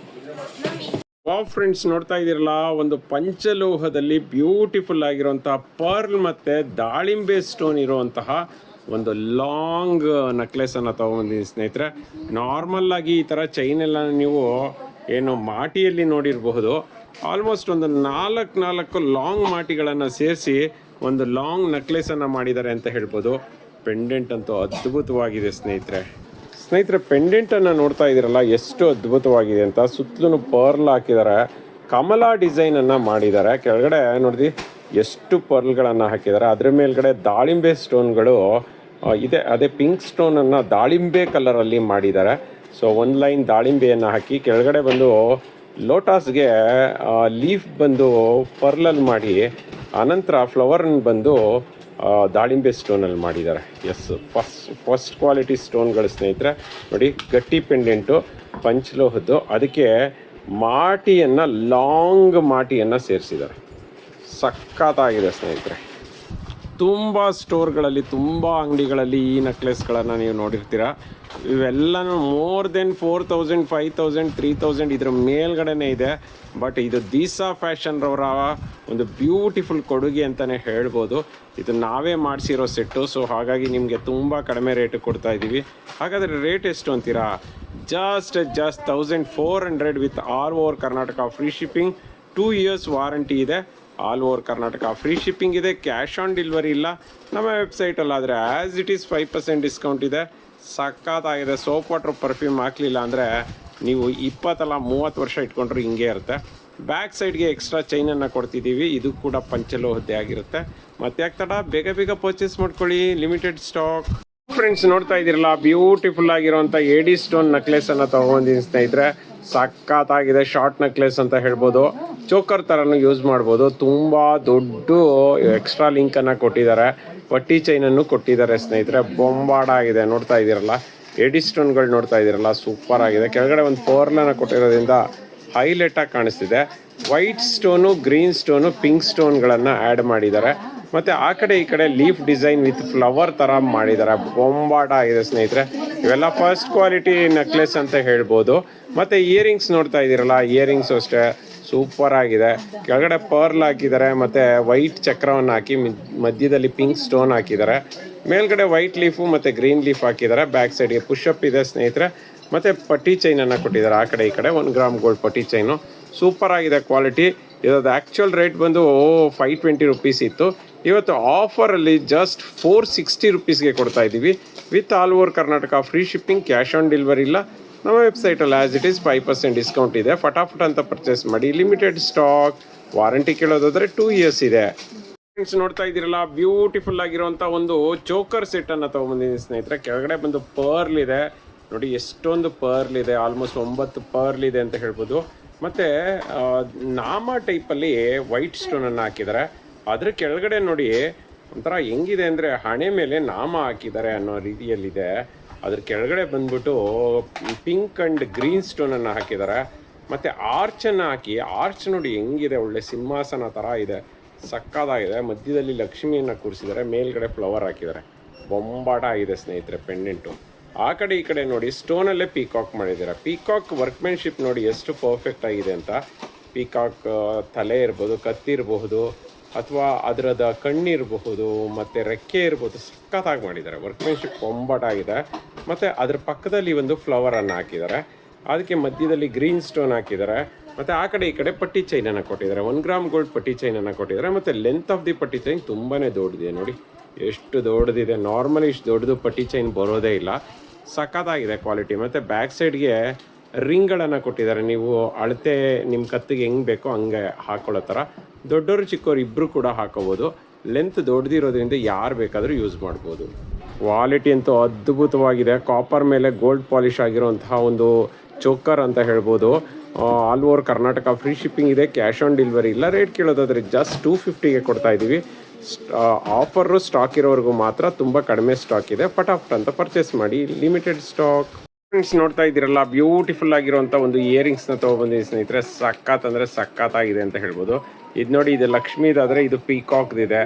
S2: ಫ್ರೆಂಡ್ಸ್ ನೋಡ್ತಾ ಇದ್ದೀರಲ್ಲ, ಒಂದು ಪಂಚಲೋಹದಲ್ಲಿ ಬ್ಯೂಟಿಫುಲ್ ಆಗಿರುವಂತಹ ಪರ್ಲ್ ಮತ್ತು ದಾಳಿಂಬೆ ಸ್ಟೋನ್ ಇರುವಂತಹ ಒಂದು ಲಾಂಗ್ ನೆಕ್ಲೆಸನ್ನು ತೊಗೊಂಡಿದ್ದೀನಿ ಸ್ನೇಹಿತರೆ. ನಾರ್ಮಲ್ಲಾಗಿ ಈ ಥರ ಚೈನೆಲ್ಲ ನೀವು ಏನು ಮಾಟಿಯಲ್ಲಿ ನೋಡಿರಬಹುದು. ಆಲ್ಮೋಸ್ಟ್ ಒಂದು 4 ಲಾಂಗ್ ಮಾಟಿಗಳನ್ನು ಸೇರಿಸಿ ಒಂದು ಲಾಂಗ್ ನೆಕ್ಲೆಸನ್ನು ಮಾಡಿದ್ದಾರೆ ಅಂತ ಹೇಳ್ಬೋದು. ಪೆಂಡೆಂಟ್ ಅಂತೂ ಅದ್ಭುತವಾಗಿದೆ ಸ್ನೇಹಿತರೆ. ಪೆಂಡೆಂಟನ್ನು ನೋಡ್ತಾ ಇದ್ದೀರಲ್ಲ ಎಷ್ಟು ಅದ್ಭುತವಾಗಿದೆ ಅಂತ. ಸುತ್ತಲೂ ಪರ್ಲ್ ಹಾಕಿದ್ದಾರೆ. ಕಮಲ ಡಿಸೈನನ್ನು ಮಾಡಿದ್ದಾರೆ. ಕೆಳಗಡೆ ನೋಡಿರಿ ಎಷ್ಟು ಪರ್ಲ್ಗಳನ್ನು ಹಾಕಿದ್ದಾರೆ. ಅದ್ರ ಮೇಲ್ಗಡೆ ದಾಳಿಂಬೆ ಸ್ಟೋನ್ಗಳು ಇದೆ. ಅದೇ ಪಿಂಕ್ ಸ್ಟೋನನ್ನು ದಾಳಿಂಬೆ ಕಲರಲ್ಲಿ ಮಾಡಿದ್ದಾರೆ. ಸೊ ಒಂದು ಲೈನ್ ದಾಳಿಂಬೆಯನ್ನು ಹಾಕಿ ಕೆಳಗಡೆ ಬಂದು ಲೋಟಸ್ಗೆ ಲೀಫ್ ಬಂದು ಪರ್ಲಲ್ಲಿ ಮಾಡಿ ಆನಂತರ ಫ್ಲವರನ್ನು ಬಂದು ದಾಳಿಂಬೆ ಸ್ಟೋನಲ್ಲಿ ಮಾಡಿದ್ದಾರೆ. ಎಸ್, ಫಸ್ಟ್ ಕ್ವಾಲಿಟಿ ಸ್ಟೋನ್ಗಳು ಸ್ನೇಹಿತರೆ. ನೋಡಿ, ಗಟ್ಟಿ ಪೆಂಡೆಂಟು ಪಂಚಲೋಹದ್ದು, ಅದಕ್ಕೆ ಮಾಟಿಯನ್ನು ಲಾಂಗ್ ಮಾಟಿಯನ್ನು ಸೇರಿಸಿದ್ದಾರೆ. ಸಖತ್ತಾಗಿದೆ ಸ್ನೇಹಿತರೆ. ತುಂಬ ಸ್ಟೋರ್ಗಳಲ್ಲಿ, ತುಂಬ ಅಂಗಡಿಗಳಲ್ಲಿ ಈ ನೆಕ್ಲೆಸ್ಗಳನ್ನು ನೀವು ನೋಡಿರ್ತೀರ. ಇವೆಲ್ಲನೂ ಮೋರ್ ದೆನ್ 4000, 5000, 3000 ಇದರ ಮೇಲ್ಗಡೆನೇ ಇದೆ. ಬಟ್ ಇದು ದೀಸಾ ಫ್ಯಾಷನ್ರವರ ಒಂದು ಬ್ಯೂಟಿಫುಲ್ ಕೊಡುಗೆ ಅಂತಲೇ ಹೇಳ್ಬೋದು. ಇದು ನಾವೇ ಮಾಡಿಸಿರೋ ಸೆಟ್ಟು. ಸೊ ಹಾಗಾಗಿ ನಿಮಗೆ ತುಂಬ ಕಡಿಮೆ ರೇಟ್ ಕೊಡ್ತಾ ಇದ್ದೀವಿ. ಹಾಗಾದರೆ ರೇಟ್ ಎಷ್ಟು ಅಂತೀರಾ? Just 1400 with all over Karnataka free shipping, 2 years warranty ಇದೆ. All over Karnataka free shipping ಇದೆ. ಕ್ಯಾಶ್ ಆನ್ ಡೆಲಿವರಿ ಇಲ್ಲ. ನಮ್ಮ ವೆಬ್ಸೈಟಲ್ಲಾದರೆ ಆ್ಯಸ್ ಇಟ್ ಈಸ್ 5% ಡಿಸ್ಕೌಂಟ್ ಇದೆ. ಸಖತ್ತಾಗಿದೆ. ಸೋಪ್ ವಾಟ್ರ್ ಪರ್ಫ್ಯೂಮ್ ಹಾಕಲಿಲ್ಲ ಅಂದರೆ ನೀವು 20 ಅಲ್ಲ 30 ವರ್ಷ ಇಟ್ಕೊಂಡ್ರೆ ಹಿಂಗೆ ಇರುತ್ತೆ. ಬ್ಯಾಕ್ ಸೈಡ್ಗೆ ಎಕ್ಸ್ಟ್ರಾ ಚೈನನ್ನು ಕೊಡ್ತಿದ್ದೀವಿ. ಇದು ಕೂಡ ಪಂಚಲೋಹದ್ದೇ ಆಗಿರುತ್ತೆ. ಮತ್ತೆ ಯಾಕೆ ತಡ, ಬೇಗ ಬೇಗ ಪರ್ಚೇಸ್ ಮಾಡ್ಕೊಳ್ಳಿ. Limited stock. ಫ್ರೆಂಡ್ಸ್, ನೋಡ್ತಾ ಇದ್ದೀರಲ್ಲ, ಬ್ಯೂಟಿಫುಲ್ ಆಗಿರುವಂಥ ಏಡಿ ಸ್ಟೋನ್ ನೆಕ್ಲೆಸನ್ನು ತೊಗೊಂಡಿದ್ದೀನಿ ಸ್ನೇಹಿತರೆ. ಸಖತ್ತಾಗಿದೆ. ಶಾರ್ಟ್ ನೆಕ್ಲೆಸ್ ಅಂತ ಹೇಳ್ಬೋದು. ಚೋಕರ್ ಥರನೂ ಯೂಸ್ ಮಾಡ್ಬೋದು. ತುಂಬ ದೊಡ್ಡ ಎಕ್ಸ್ಟ್ರಾ ಲಿಂಕನ್ನು ಕೊಟ್ಟಿದ್ದಾರೆ. ಪಟ್ಟಿ ಚೈನನ್ನು ಕೊಟ್ಟಿದ್ದಾರೆ ಸ್ನೇಹಿತರೆ. ಬೊಂಬಾಡ ಆಗಿದೆ. ನೋಡ್ತಾ ಇದ್ದೀರಲ್ಲ, ಏಡಿ ಸ್ಟೋನ್ಗಳು ನೋಡ್ತಾ ಇದ್ದೀರಲ್ಲ, ಸೂಪರ್ ಆಗಿದೆ. ಕೆಳಗಡೆ ಒಂದು ಪರ್ಲನ್ನು ಕೊಟ್ಟಿರೋದ್ರಿಂದ ಹೈಲೈಟಾಗಿ ಕಾಣಿಸ್ತಿದೆ. White stone, green stone, pink ಸ್ಟೋನ್ಗಳನ್ನು ಆ್ಯಡ್ ಮಾಡಿದ್ದಾರೆ. ಮತ್ತು ಆ ಕಡೆ ಈ ಕಡೆ ಲೀಫ್ ಡಿಸೈನ್ ವಿತ್ ಫ್ಲವರ್ ಥರ ಮಾಡಿದ್ದಾರೆ. ಬೊಂಬಾಟ ಆಗಿದೆ ಸ್ನೇಹಿತರೆ. ಇವೆಲ್ಲ ಫಸ್ಟ್ ಕ್ವಾಲಿಟಿ ನೆಕ್ಲೆಸ್ ಅಂತ ಹೇಳ್ಬೋದು. ಮತ್ತು ಇಯರಿಂಗ್ಸ್ ನೋಡ್ತಾ ಇದ್ದೀರಲ್ಲ, ಇಯರಿಂಗ್ಸು ಅಷ್ಟೇ ಸೂಪರ್ ಆಗಿದೆ. ಕೆಳಗಡೆ ಪರ್ಲ್ ಹಾಕಿದ್ದಾರೆ, ಮತ್ತು ವೈಟ್ ಚಕ್ರವನ್ನು ಹಾಕಿ ಮಧ್ಯದಲ್ಲಿ ಪಿಂಕ್ ಸ್ಟೋನ್ ಹಾಕಿದ್ದಾರೆ. ಮೇಲ್ಗಡೆ ವೈಟ್ ಲೀಫು ಮತ್ತು ಗ್ರೀನ್ ಲೀಫ್ ಹಾಕಿದ್ದಾರೆ. ಬ್ಯಾಕ್ ಸೈಡ್ಗೆ ಪುಷಪ್ ಇದೆ ಸ್ನೇಹಿತರೆ. ಮತ್ತು ಪಟ್ಟಿ ಚೈನನ್ನು ಕೊಟ್ಟಿದ್ದಾರೆ. ಆ ಕಡೆ ಈ ಕಡೆ 1 ಗ್ರಾಮ್ ಗೋಲ್ಡ್ ಪಟ್ಟಿ ಚೈನು. ಸೂಪರ್ ಆಗಿದೆ ಕ್ವಾಲಿಟಿ. ಇರೋದು ಆ್ಯಕ್ಚುಯಲ್ ರೇಟ್ ಬಂದು 520 ರುಪೀಸ್ ಇತ್ತು. ಇವತ್ತು ಆಫರಲ್ಲಿ ಜಸ್ಟ್ 460 ರುಪೀಸ್ಗೆ ಕೊಡ್ತಾ ಇದ್ದೀವಿ. With all over Karnataka free shipping, cash on delivery ಇಲ್ಲ. ನಮ್ಮ ವೆಬ್ಸೈಟಲ್ಲಿ ಆ್ಯಸ್ ಇಟ್ ಈಸ್ 5% ಡಿಸ್ಕೌಂಟ್ ಇದೆ. ಫಟಾಫಟ್ ಅಂತ ಪರ್ಚೇಸ್ ಮಾಡಿ. Limited stock. ವಾರಂಟಿ ಕೇಳೋದಾದರೆ 2 years ಇದೆ. ಫ್ರೆಂಡ್ಸ್, ನೋಡ್ತಾ ಇದ್ದೀರಲ್ಲ, ಬ್ಯೂಟಿಫುಲ್ ಆಗಿರುವಂಥ ಒಂದು ಚೋಕರ್ ಸೆಟ್ಟನ್ನು ತೊಗೊಂಬಂದಿದ್ದೀನಿ ಸ್ನೇಹಿತರೆ. ಕೆಳಗಡೆ ಬಂದು ಪರ್ಲ್ ಇದೆ. ನೋಡಿ ಎಷ್ಟೊಂದು ಪರ್ಲ್ ಇದೆ. ಆಲ್ಮೋಸ್ಟ್ 9 ಪರ್ಲ್ ಇದೆ ಅಂತ ಹೇಳ್ಬೋದು. ಮತ್ತು ನಾಮ ಟೈಪಲ್ಲಿ ವೈಟ್ ಸ್ಟೋನನ್ನು ಹಾಕಿದ್ದಾರೆ. ಅದ್ರ ಕೆಳಗಡೆ ನೋಡಿ ಒಂಥರ ಹೆಂಗಿದೆ ಅಂದರೆ ಹಣೆ ಮೇಲೆ ನಾಮ ಹಾಕಿದ್ದಾರೆ ಅನ್ನೋ ರೀತಿಯಲ್ಲಿದೆ. ಅದ್ರ ಕೆಳಗಡೆ ಬಂದ್ಬಿಟ್ಟು ಪಿಂಕ್ ಆ್ಯಂಡ್ ಗ್ರೀನ್ ಸ್ಟೋನನ್ನು ಹಾಕಿದ್ದಾರೆ. ಮತ್ತು ಆರ್ಚನ್ನು ಹಾಕಿ, ಆರ್ಚ್ ನೋಡಿ ಹೆಂಗಿದೆ, ಒಳ್ಳೆ ಸಿಂಹಾಸನ ಥರ ಇದೆ. ಸಕ್ಕತ್ತಾಗಿದೆ. ಮಧ್ಯದಲ್ಲಿ ಲಕ್ಷ್ಮಿಯನ್ನು ಕೂರಿಸಿದ್ದಾರೆ. ಮೇಲ್ಗಡೆ ಫ್ಲವರ್ ಹಾಕಿದ್ದಾರೆ. ಬೊಂಬಾಟ ಆಗಿದೆ ಸ್ನೇಹಿತರೆ ಪೆಂಡೆಂಟು. ಆ ಕಡೆ ಈ ಕಡೆ ನೋಡಿ ಸ್ಟೋನಲ್ಲೇ ಪೀಕಾಕ್ ಮಾಡಿದ್ದಾರೆ. ಪೀಕಾಕ್ ವರ್ಕ್ಮೆನ್ಶಿಪ್ ನೋಡಿ ಎಷ್ಟು ಪರ್ಫೆಕ್ಟ್ ಆಗಿದೆ ಅಂತ. ಪೀಕಾಕ್ ತಲೆ ಇರ್ಬೋದು, ಕತ್ತಿರಬಹುದು, ಅಥವಾ ಅದರದ ಕಣ್ಣಿರಬಹುದು, ಮತ್ತು ರೆಕ್ಕೆ ಇರ್ಬೋದು. ಸಖತ್ತಾಗಿ ಮಾಡಿದ್ದಾರೆ. ವರ್ಕ್ಮೆನ್ಶಿಪ್ ಬೊಂಬಾಟ ಆಗಿದೆ. ಮತ್ತು ಅದ್ರ ಪಕ್ಕದಲ್ಲಿ ಒಂದು ಫ್ಲವರನ್ನು ಹಾಕಿದ್ದಾರೆ. ಅದಕ್ಕೆ ಮಧ್ಯದಲ್ಲಿ ಗ್ರೀನ್ ಸ್ಟೋನ್ ಹಾಕಿದ್ದಾರೆ. ಮತ್ತು ಆ ಕಡೆ ಈ ಕಡೆ ಪಟ್ಟಿ ಚೈನನ್ನು ಕೊಟ್ಟಿದ್ದಾರೆ. 1 ಗ್ರಾಮ್ ಗೋಲ್ಡ್ ಪಟ್ಟಿ ಚೈನನ್ನು ಕೊಟ್ಟಿದ್ದಾರೆ. ಮತ್ತು ಲೆಂತ್ ಆಫ್ ದಿ ಪಟ್ಟಿ ಚೈನ್ ತುಂಬಾ ದೊಡ್ಡದಿದೆ. ನೋಡಿ ಎಷ್ಟು ದೊಡ್ಡದಿದೆ. ನಾರ್ಮಲಿ ಇಷ್ಟು ದೊಡ್ಡದು ಪಟ್ಟಿ ಚೈನ್ ಬರೋದೇ ಇಲ್ಲ. ಸಖತ್ತಾಗಿದೆ ಕ್ವಾಲಿಟಿ. ಮತ್ತು ಬ್ಯಾಕ್ ಸೈಡ್ಗೆ ರಿಂಗ್ಗಳನ್ನು ಕೊಟ್ಟಿದ್ದಾರೆ. ನೀವು ಅಳತೆ ನಿಮ್ಮ ಕತ್ತಿಗೆ ಹೆಂಗೆ ಬೇಕೋ ಹಂಗೆ ಹಾಕೊಳ್ಳೋ ಥರ. ದೊಡ್ಡವರು ಚಿಕ್ಕವರು ಇಬ್ಬರು ಕೂಡ ಹಾಕೋಬೋದು. ಲೆಂತ್ ದೊಡ್ಡದಿರೋದ್ರಿಂದ ಯಾರು ಬೇಕಾದರೂ ಯೂಸ್ ಮಾಡ್ಬೋದು. ಕ್ವಾಲಿಟಿ ಅಂತೂ ಅದ್ಭುತವಾಗಿದೆ. ಕಾಪರ್ ಮೇಲೆ ಗೋಲ್ಡ್ ಪಾಲಿಷ್ ಆಗಿರೋಂತಹ ಒಂದು ಚೋಕರ್ ಅಂತ ಹೇಳ್ಬೋದು. All over Karnataka free shipping ಇದೆ. ಕ್ಯಾಶ್ ಆನ್ ಡೆಲಿವರಿ ಇಲ್ಲ. ರೇಟ್ ಕೇಳೋದಾದರೆ ಜಸ್ಟ್ 250ಗೆ ಕೊಡ್ತಾ ಇದ್ದೀವಿ. ಆಫರು ಸ್ಟಾಕ್ ಇರೋವರೆಗೂ ಮಾತ್ರ. ತುಂಬ ಕಡಿಮೆ ಸ್ಟಾಕ್ ಇದೆ. ಫಟಾಫಟ್ ಅಂತ ಪರ್ಚೇಸ್ ಮಾಡಿ. Limited stock. ಫ್ರೆಂಡ್ಸ್, ನೋಡ್ತಾ ಇದ್ದೀರಲ್ಲ, ಬ್ಯೂಟಿಫುಲ್ ಆಗಿರುವಂಥ ಒಂದು ಇಯರಿಂಗ್ಸ್ನ ತೊಗೊಬಂದಿದ್ದೀನಿ ಸ್ನೇಹಿತರೆ. ಸಖತ್ ಅಂದರೆ ಸಖತ್ತಾಗಿದೆ ಅಂತ ಹೇಳ್ಬೋದು. ಇದು ನೋಡಿ, ಇದು ಲಕ್ಷ್ಮೀದಾದರೆ ಇದು ಪೀಕಾಕ್ದಿದೆ.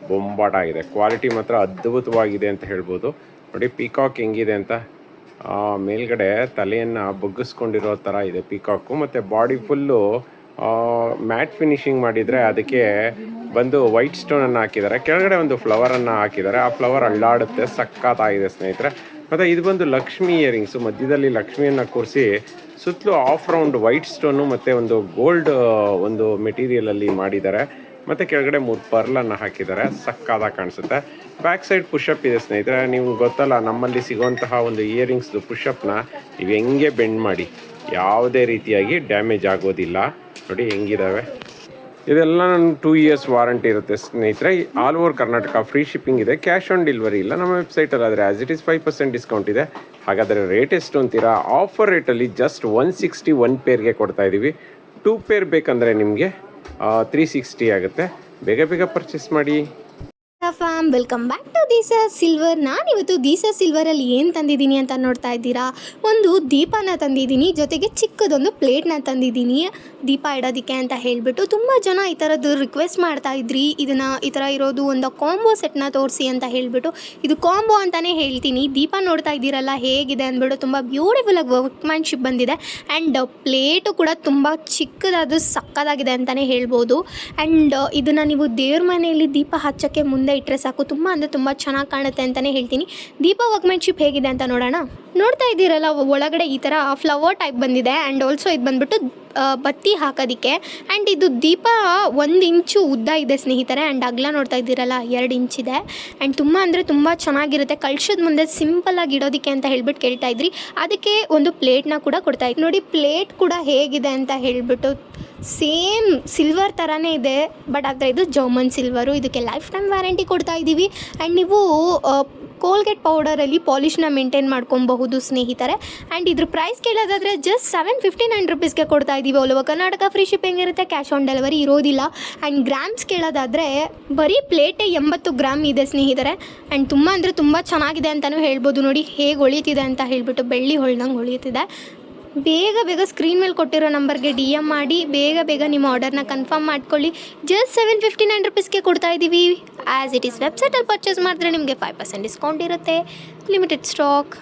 S2: ಬೊಂಬಾಟ ಆಗಿದೆ. ಕ್ವಾಲಿಟಿ ಮಾತ್ರ ಅದ್ಭುತವಾಗಿದೆ ಅಂತ ಹೇಳ್ಬೋದು. ನೋಡಿ ಪೀಕಾಕ್ ಹೆಂಗಿದೆ ಅಂತ. ಮೇಲ್ಗಡೆ ತಲೆಯನ್ನು ಬಗ್ಗಿಸ್ಕೊಂಡಿರೋ ಥರ ಇದೆ ಪೀಕಾಕು. ಮತ್ತು ಬಾಡಿ ಫುಲ್ಲು ಮ್ಯಾಟ್ ಫಿನಿಶಿಂಗ್ ಮಾಡಿದರೆ ಅದಕ್ಕೆ ಬಂದು ವೈಟ್ ಸ್ಟೋನನ್ನು ಹಾಕಿದ್ದಾರೆ. ಕೆಳಗಡೆ ಒಂದು ಫ್ಲವರನ್ನು ಹಾಕಿದ್ದಾರೆ. ಆ ಫ್ಲವರ್ ಅಳ್ಳಾಡುತ್ತೆ. ಸಖತ್ತಾಗಿದೆ ಸ್ನೇಹಿತರೆ. ಮತ್ತು ಇದು ಬಂದು ಲಕ್ಷ್ಮಿ ಇಯರಿಂಗ್ಸು. ಮಧ್ಯದಲ್ಲಿ ಲಕ್ಷ್ಮಿಯನ್ನು ಕೂರಿಸಿ ಸುತ್ತಲೂ ಆಫ್ ರೌಂಡ್ ವೈಟ್ ಸ್ಟೋನು ಮತ್ತು ಒಂದು ಗೋಲ್ಡ್ ಒಂದು ಮೆಟೀರಿಯಲಲ್ಲಿ ಮಾಡಿದ್ದಾರೆ. ಮತ್ತು ಕೆಳಗಡೆ 3 ಪರ್ಲನ್ನು ಹಾಕಿದ್ದಾರೆ. ಸಕ್ಕತ್ತಾಗಿ ಕಾಣಿಸುತ್ತೆ. ಬ್ಯಾಕ್ ಸೈಡ್ ಪುಷಪ್ ಇದೆ ಸ್ನೇಹಿತರೆ. ನೀವು ಗೊತ್ತಲ್ಲ, ನಮ್ಮಲ್ಲಿ ಸಿಗುವಂತಹ ಒಂದು ಇಯರಿಂಗ್ಸ್ದು ಪುಷಪ್ನ ನೀವು ಹೆಂಗೆ ಬೆಂಡ್ ಮಾಡಿ ಯಾವುದೇ ರೀತಿಯಾಗಿ ಡ್ಯಾಮೇಜ್ ಆಗೋದಿಲ್ಲ. ನೋಡಿ ಹೆಂಗಿದ್ದಾವೆ. ಇದೆಲ್ಲ ನನ್ನ 2 ಇಯರ್ಸ್ ವಾರಂಟಿ ಇರುತ್ತೆ ಸ್ನೇಹಿತರೆ. All over Karnataka free shipping ಇದೆ, ಕ್ಯಾಶ್ ಆನ್ ಡೆಲಿವರಿ ಇಲ್ಲ. ನಮ್ಮ ವೆಬ್ಸೈಟಲ್ಲಿ ಆದರೆ ಆ್ಯಸ್ ಇಟ್ ಈಸ್ 5% ಡಿಸ್ಕೌಂಟ್ ಇದೆ. ಹಾಗಾದರೆ ರೇಟ್ ಎಷ್ಟು ಅಂತೀರಾ? ಆಫರ್ ರೇಟಲ್ಲಿ ಜಸ್ಟ್ 160 1 ಪೇರ್ಗೆ ಕೊಡ್ತಾ ಇದ್ದೀವಿ. 2 ಪೇರ್ ಬೇಕಂದರೆ ನಿಮಗೆ 360 ಆಗುತ್ತೆ. ಬೇಗ ಬೇಗ ಪರ್ಚೇಸ್ ಮಾಡಿ.
S1: Fam welcome back to Deesa silver. ನಾನಿವತ್ತು ದೀಸಾ ಸಿಲ್ವರಲ್ಲಿ ಏನು ತಂದಿದ್ದೀನಿ ಅಂತ ನೋಡ್ತಾ ಇದ್ದೀರಾ. ಒಂದು ದೀಪನ ತಂದಿದ್ದೀನಿ, ಜೊತೆಗೆ ಚಿಕ್ಕದೊಂದು ಪ್ಲೇಟ್ನ ತಂದಿದ್ದೀನಿ ದೀಪ ಇಡೋದಕ್ಕೆ ಅಂತ ಹೇಳಿಬಿಟ್ಟು. ತುಂಬ ಜನ ಈ ಥರದ್ದು ರಿಕ್ವೆಸ್ಟ್ ಮಾಡ್ತಾ ಇದ್ರಿ, ಇದನ್ನು ಈ ಥರ ಇರೋದು ಒಂದು ಕಾಂಬೋ ಸೆಟ್ನ ತೋರಿಸಿ ಅಂತ ಹೇಳಿಬಿಟ್ಟು. ಇದು ಕಾಂಬೋ ಅಂತಲೇ ಹೇಳ್ತೀನಿ. ದೀಪ ನೋಡ್ತಾ ಇದ್ದೀರಲ್ಲ ಹೇಗಿದೆ ಅಂದ್ಬಿಟ್ಟು, ತುಂಬ ಬ್ಯೂಟಿಫುಲ್ಲಾಗಿ ವರ್ಕ್ಮ್ಯಾನ್ಶಿಪ್ ಬಂದಿದೆ. ಆ್ಯಂಡ್ ಪ್ಲೇಟು ಕೂಡ ತುಂಬ ಚಿಕ್ಕದಾದ ಸಕ್ಕದಾಗಿದೆ ಅಂತಲೇ ಹೇಳ್ಬೋದು. ಆ್ಯಂಡ್ ಇದನ್ನು ನೀವು ದೇವ್ರ ಮನೆಯಲ್ಲಿ ದೀಪ ಹಚ್ಚೋಕ್ಕೆ ಮುಂದೆ ಇಟ್ಟರೆ ಸಾಕು, ತುಂಬ ಅಂದರೆ ತುಂಬ ಚೆನ್ನಾಗಿ ಕಾಣುತ್ತೆ ಅಂತಲೇ ಹೇಳ್ತೀನಿ. ದೀಪ ವರ್ಕ್ಮ್ಯಾನ್ಶಿಪ್ ಹೇಗಿದೆ ಅಂತ ನೋಡೋಣ. ನೋಡ್ತಾ ಇದ್ದೀರಲ್ಲ, ಒಳಗಡೆ ಈ ಥರ ಫ್ಲವರ್ ಟೈಪ್ ಬಂದಿದೆ. ಆ್ಯಂಡ್ ಆಲ್ಸೋ ಇದು ಬಂದುಬಿಟ್ಟು ಬತ್ತಿ ಹಾಕೋದಕ್ಕೆ. ಆ್ಯಂಡ್ ಇದು ದೀಪ 1 ಇಂಚು ಉದ್ದ ಇದೆ ಸ್ನೇಹಿತರೆ. ಆ್ಯಂಡ್ ಅಗಲ ನೋಡ್ತಾ ಇದ್ದೀರಲ್ಲ 2 ಇಂಚಿದೆ. ಆ್ಯಂಡ್ ತುಂಬ ಅಂದರೆ ತುಂಬ ಚೆನ್ನಾಗಿರುತ್ತೆ. ಕಳ್ಸದ ಮುಂದೆ ಸಿಂಪಲ್ಲಾಗಿ ಇಡೋದಕ್ಕೆ ಅಂತ ಹೇಳ್ಬಿಟ್ಟು ಕೇಳ್ತಾ ಇದ್ರಿ, ಅದಕ್ಕೆ ಒಂದು ಪ್ಲೇಟ್ನ ಕೂಡ ಕೊಡ್ತಾ ಇದ್ವಿ. ನೋಡಿ ಪ್ಲೇಟ್ ಕೂಡ ಹೇಗಿದೆ ಅಂತ ಹೇಳಿಬಿಟ್ಟು, ಸೇಮ್ ಸಿಲ್ವರ್ ಥರನೇ ಇದೆ, ಬಟ್ ಆದರೆ ಇದು ಜರ್ಮನ್ ಸಿಲ್ವರು. ಇದಕ್ಕೆ ಲೈಫ್ ಟೈಮ್ ವ್ಯಾರಂಟಿ ಕೊಡ್ತಾ ಇದ್ದೀವಿ. ಆ್ಯಂಡ್ ನೀವು ಕೋಲ್ಗೇಟ್ ಪೌಡರಲ್ಲಿ ಪಾಲಿಷ್ನ ಮೇಂಟೈನ್ ಮಾಡ್ಕೊಬಹುದು ಸ್ನೇಹಿತರೆ. ಆ್ಯಂಡ್ ಇದ್ರ ಪ್ರೈಸ್ ಕೇಳೋದಾದರೆ ಜಸ್ಟ್ 759 ರುಪೀಸ್ಗೆ ಕೊಡ್ತಾ ಇದ್ದೀವಿ. All over Karnataka free shipping ಇರುತ್ತೆ, ಕ್ಯಾಶ್ ಆನ್ ಡೆಲಿವರಿ ಇರೋದಿಲ್ಲ. ಆ್ಯಂಡ್ ಗ್ರಾಮ್ಸ್ ಕೇಳೋದಾದರೆ ಬರೀ ಪ್ಲೇಟೇ 80 ಗ್ರಾಮ್ ಇದೆ ಸ್ನೇಹಿತರೆ. ಆ್ಯಂಡ್ ತುಂಬ ಅಂದರೆ ತುಂಬ ಚೆನ್ನಾಗಿದೆ ಅಂತಲೂ ಹೇಳ್ಬೋದು. ನೋಡಿ ಹೇಗೆ ಹೊಳಿತಿದೆ ಅಂತ ಹೇಳಿಬಿಟ್ಟು, ಬೆಳ್ಳಿ ಹೊಳ್ದಂಗೆ ಹೊಳಿಯುತ್ತಿದೆ. ಬೇಗ ಬೇಗ ಸ್ಕ್ರೀನ್ ಮೇಲೆ ಕೊಟ್ಟಿರೋ ನಂಬರ್ಗೆ DM ಮಾಡಿ ಬೇಗ ನಿಮ್ಮ ಆರ್ಡರ್ನ ಕನ್ಫರ್ಮ್ ಮಾಡ್ಕೊಳ್ಳಿ. ಜಸ್ಟ್ 759 ರುಪೀಸ್ಗೆ ಕೊಡ್ತಾ ಇದ್ದೀವಿ. ಆ್ಯಸ್ ಇಟ್ ಈಸ್ ವೆಬ್ಸೈಟಲ್ಲಿ ಪರ್ಚೇಸ್ ಮಾಡಿದ್ರೆ ನಿಮಗೆ 5% ಡಿಸ್ಕೌಂಟ್ ಇರುತ್ತೆ. Limited stock.